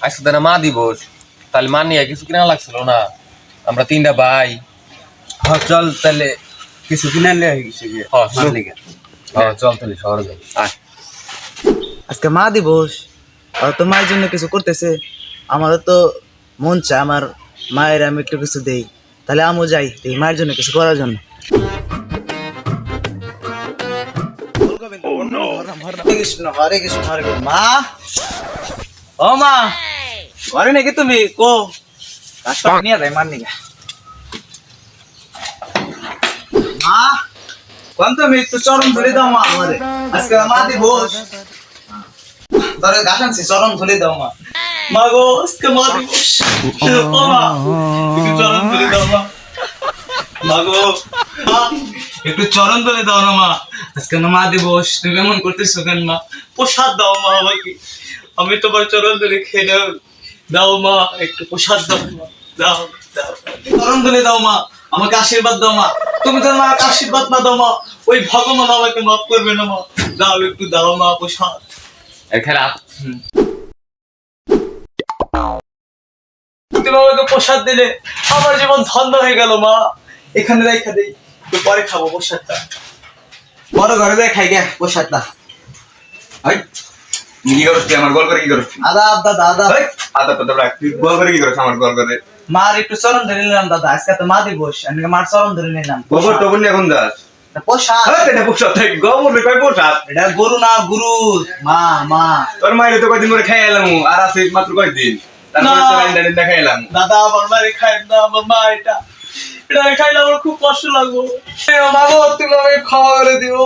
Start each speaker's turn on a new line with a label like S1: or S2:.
S1: আজকে তো মা দিবস, তাহলে মা নিয়ে কিছু কিনা লাগছিল না? আমরা তিনটা ভাই।
S2: হ্যাঁ চল তাহলে কিছু কিনে নিয়ে গেছে গিয়ে
S1: চল তাহলে শহরে যাই।
S3: আজকে মা দিবস, আর তো মায়ের জন্য কিছু করতেছে। আমারও তো মন চায় আমার মায়ের আমি একটু কিছু দেই, তাহলে আমিও যাই এই মায়ের জন্য কিছু করার জন্য। হরে কৃষ্ণ হরে কৃষ্ণ হরে কৃষ্ণ। মা, ও মা, ঘরে নাকি তুমি? কো রাস্তা নিয়ে যাই মার নিগা। মা, কোন তুমি একটু চরণ ধরে দাও মা আমারে, আজকে মা দিবস। ধরে গাছ আনছি, চরণ ধরে দাও মা। মা গো, আজকে মা দিবস। ও মা, একটু চরণ ধরে দাও মা। মা গো, মা, একটু চরণ ধরে দাও না মা, আজকে না মা দিবস। তুমি এমন করতেছো কেন মা? প্রসাদ দাও মা আমাকে, আমি তোমার চরণ ধরে খেয়ে নেব। দাও মা, একটু প্রসাদ দাও মা, দাও দাও, চরণ ধরে দাও মা, আমাকে আশীর্বাদ দাও মা। তুমি তো আমাকে আশীর্বাদ না দাও মা, ওই ভগবান আমাকে মাফ করবে না মা। দাও, একটু দাও মা প্রসাদ।
S1: খেলা
S3: তুমি আমাকে প্রসাদ দিলে আমার জীবন ধন্য হয়ে গেল মা। এখানে রেখে দেই, একটু পরে খাবো প্রসাদটা। বড় ঘরে যাই খাই গে প্রসাদটা।
S2: কি করছ তুই আমার গল করে? কি করছ?
S3: আদাব দাদা আদাব।
S2: আদা তো রাখ, তুই গল করে কি করছ আমার গল করে?
S3: মার একটু চরণ ধরে নিলাম দাদা, আজকে তো মা দিবস, আমি মার চরণ ধরে নিলাম।
S2: গোবর তো বন্যা কোন দাস?
S3: প্রসাদ,
S2: এটা পোষাত থাকি গোবর কই পোষাত?
S3: এটা গরু না গুরু। মা মা,
S2: তোর মায়ের তো কয়দিন ধরে খাই এলাম, আর আছে মাত্র কয়দিন, তারপরে তো রাইন্দা রাইন্দা খাই এলাম।
S3: দাদা আমার মারে খাই না, আমার মা এটা এটা খাইলে আমার খুব কষ্ট লাগবে। মা গো, তুমি আমাকে ক্ষমা করে দিও।